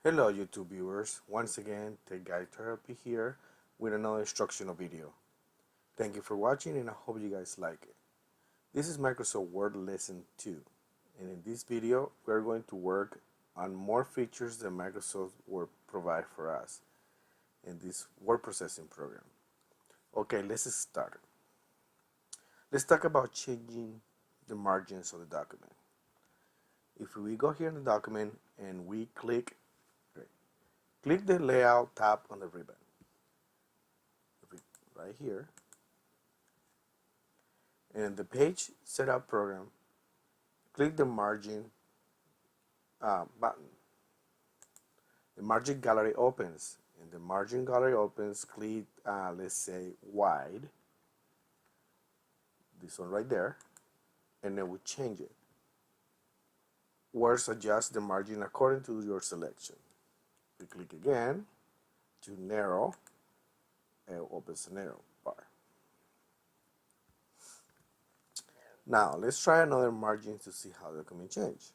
Hello YouTube viewers, once again Tech Guide Therapy here with another instructional video. Thank you for watching and I hope you guys like it. This is Microsoft Word Lesson 2 and in this video we are going to work on more features that Microsoft Word provide for us in this word processing program. Okay, let's start. Let's talk about changing the margins of the document. If we go here in the document and we click the Layout tab on the ribbon. Right here, and in the Page Setup program, click the Margin button. The Margin Gallery opens. In the Margin Gallery opens, click, let's say, Wide, this one right there, and then we change it. Words adjust the margin according to your selection. We click again to narrow, and it opens a narrow bar. Now, let's try another margin to see how the document change.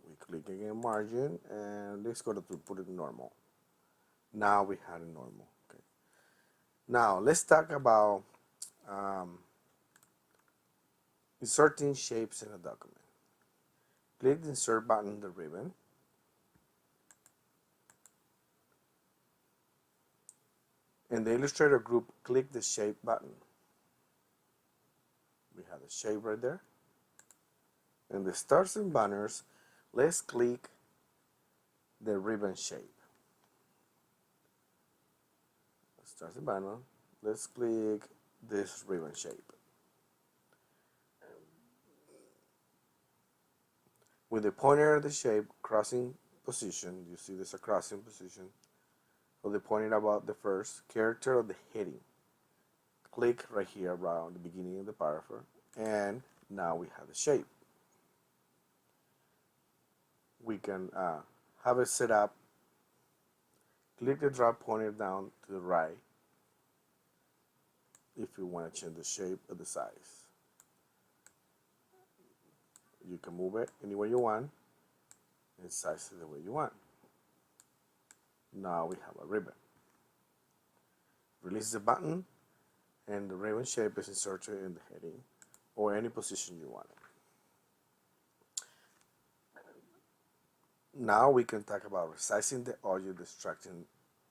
We click again margin, and let's go to put it normal. Now we have it normal. Okay. Now let's talk about inserting shapes in a document. Click the Insert button on the ribbon. In the Illustrator group, click the Shape button. We have the shape right there. In the Stars and Banners, let's click the ribbon shape. Stars and Banner, let's click this ribbon shape. With the pointer of the shape crossing position, you see there's a crossing position of the pointer about the first character of the heading. Click right here around the beginning of the paragraph, and now we have the shape. We can have it set up. Click the drop pointer down to the right if you want to change the shape or the size. You can move it any way you want and size it the way you want. Now we have a ribbon. Release the button and the ribbon shape is inserted in the heading or any position you want it. Now we can talk about resizing the audio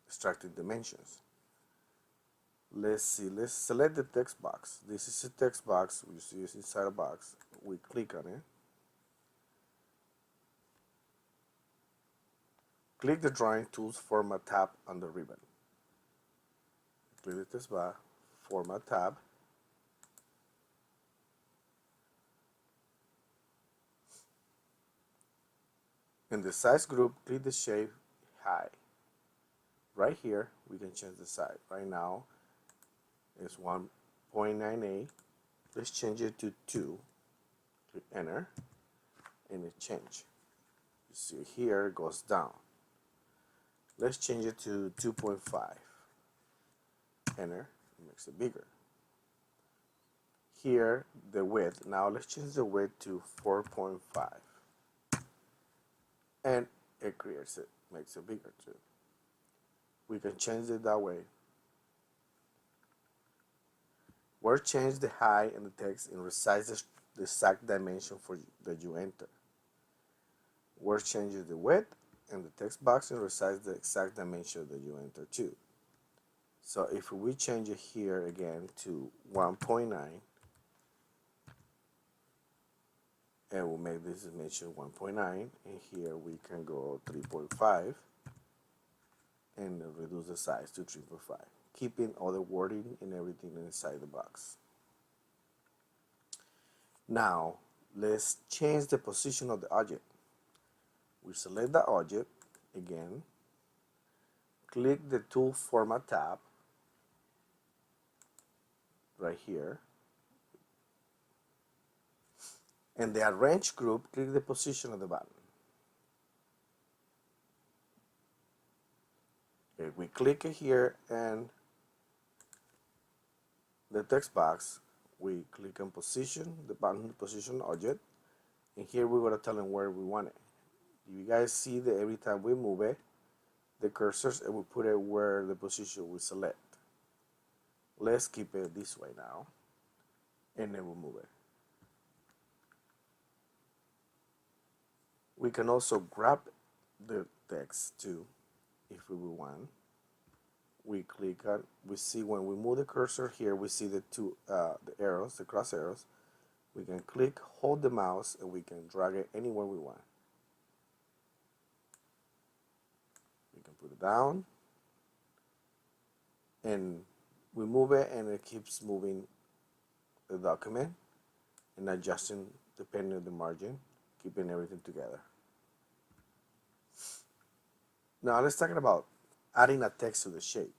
extracting dimensions. Let's see, let's select the text box. This is a text box, you see it's inside a box. We click on it. Click the Drawing Tools Format tab on the ribbon. Click the text bar, Format tab. In the size group, click the shape high. Right here, we can change the size. Right now, it's 1.98. Let's change it to 2. Click Enter, and it changes. You see here, it goes down. Let's change it to 2.5. Enter, it makes it bigger. Here, the width. Now let's change the width to 4.5. And it creates it, makes it bigger too. We can change it that way. We'll change the height and the text and resize the exact dimension that you enter. We'll change the width and the text box and resize the exact dimension that you enter too. So if we change it here again to 1.9, and we'll make this dimension 1.9, and here we can go 3.5 and reduce the size to 3.5, keeping all the wording and everything inside the box. Now let's change the position of the object. We select the object again, click the Tool Format tab right here. In the Arrange group, click the position of the button. Okay, we click it here and the text box, we click on position, the button position object, and here we're going to tell them where we want it. You guys see that every time we move it, the cursors, it will put it where the position we select. Let's keep it this way now, and then we'll move it. We can also grab the text too, if we want. We click on, we see when we move the cursor here, we see the the arrows, the cross arrows. We can click, hold the mouse, and we can drag it anywhere we want. We can put it down, and we move it, and it keeps moving the document and adjusting depending on the margin, keeping everything together. Now let's talk about adding a text to the shape.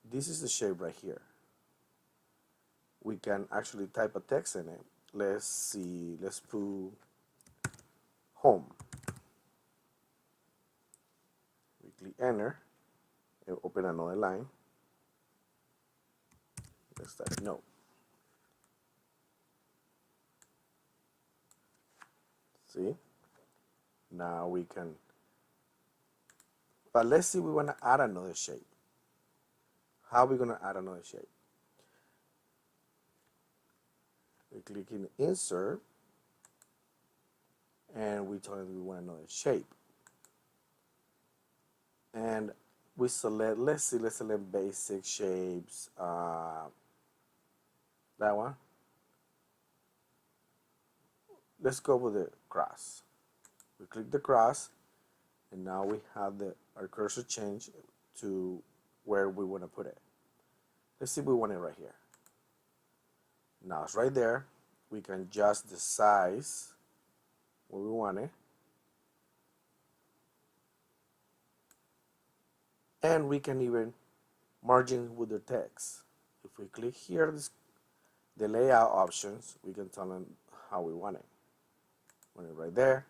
This is the shape right here. We can actually type a text in it. Let's see, let's put home. We click enter, and open another line. Let's type no. See? Now we can, but let's see, we want to add another shape. How are we going to add another shape? We click in insert, and we tell them we want another shape. And we select, let's select basic shapes. That one. Let's go with the cross. We click the cross, and now we have our cursor change to where we want to put it. Let's see if we want it right here. Now it's right there. We can adjust the size where we want it. And we can even margin with the text. If we click here, the layout options, we can tell them how we want it. Want it right there.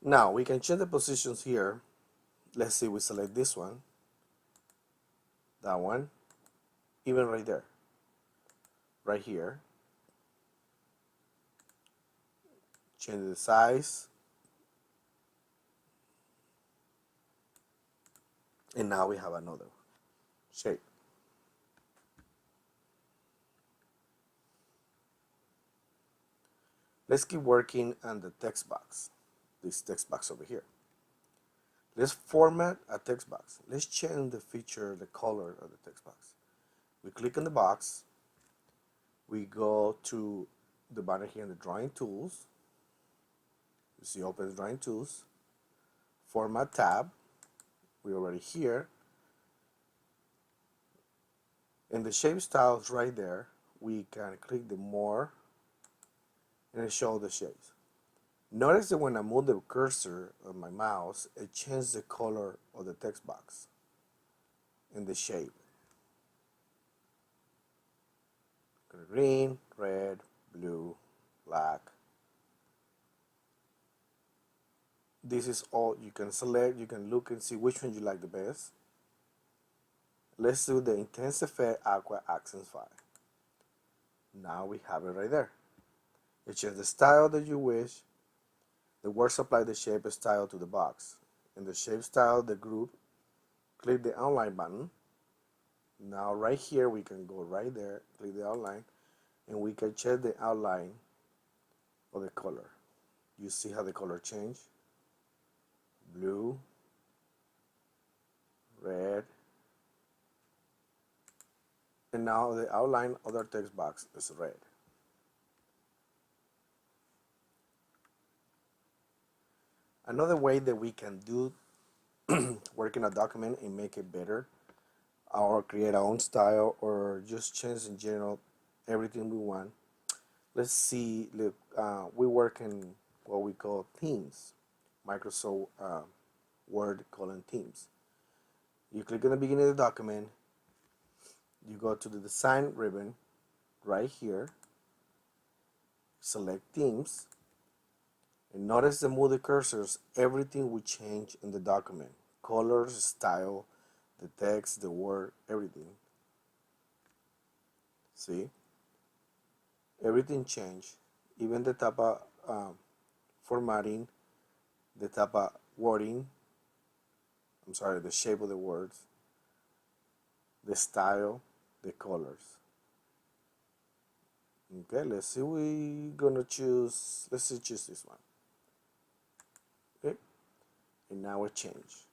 Now we can change the positions here. Let's see, we select this one, that one, even right there, right here. Change the size. And now we have another shape. Let's keep working on the text box, this text box over here. Let's format a text box. Let's change the feature, the color of the text box. We click on the box. We go to the button here in the drawing tools. You see open drawing tools. Format tab. We're already here. In the shape styles right there, we can click the more, and it shows the shapes. Notice that when I move the cursor on my mouse, it changes the color of the text box and the shape. Green, red, blue, black. This is all you can select. You can look and see which one you like the best. Let's do the Intense Effect Aqua Accents file. Now we have it right there. You change the style that you wish. The words apply the shape style to the box. In the shape style, the group, click the outline button. Now right here, we can go right there, click the outline, and we can check the outline of the color. You see how the color change? Blue, red, and now the outline of our text box is red. Another way that we can do work in a document and make it better, or create our own style, or just change in general everything we want. Let's see, look, we work in what we call themes, Microsoft Word colon themes. You click on the beginning of the document, you go to the design ribbon right here, select themes, and notice the move the cursors, everything will change in the document. Colors, style, the text, the word, everything. See, everything changed, even the type of formatting, the type of wording, I'm sorry, the shape of the words, the style, the colors. Okay, let's see, we gonna choose, let's see, choose this one. Okay, and now we change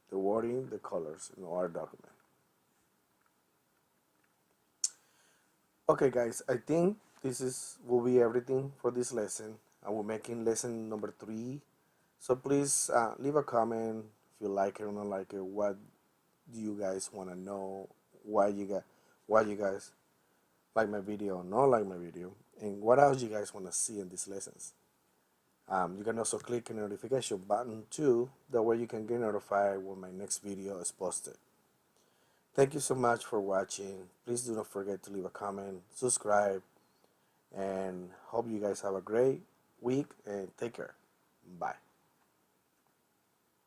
the wording, the colors in our document. Okay guys, I think this is will be everything for this lesson. I will making lesson number 3. So please leave a comment if you like it or not like it. What do you guys want to know? Why you guys like my video or not like my video, and what else you guys want to see in these lessons. You can also click the notification button too. That way you can get notified when my next video is posted. Thank you so much for watching. Please do not forget to leave a comment, subscribe, and hope you guys have a great week and take care. Bye.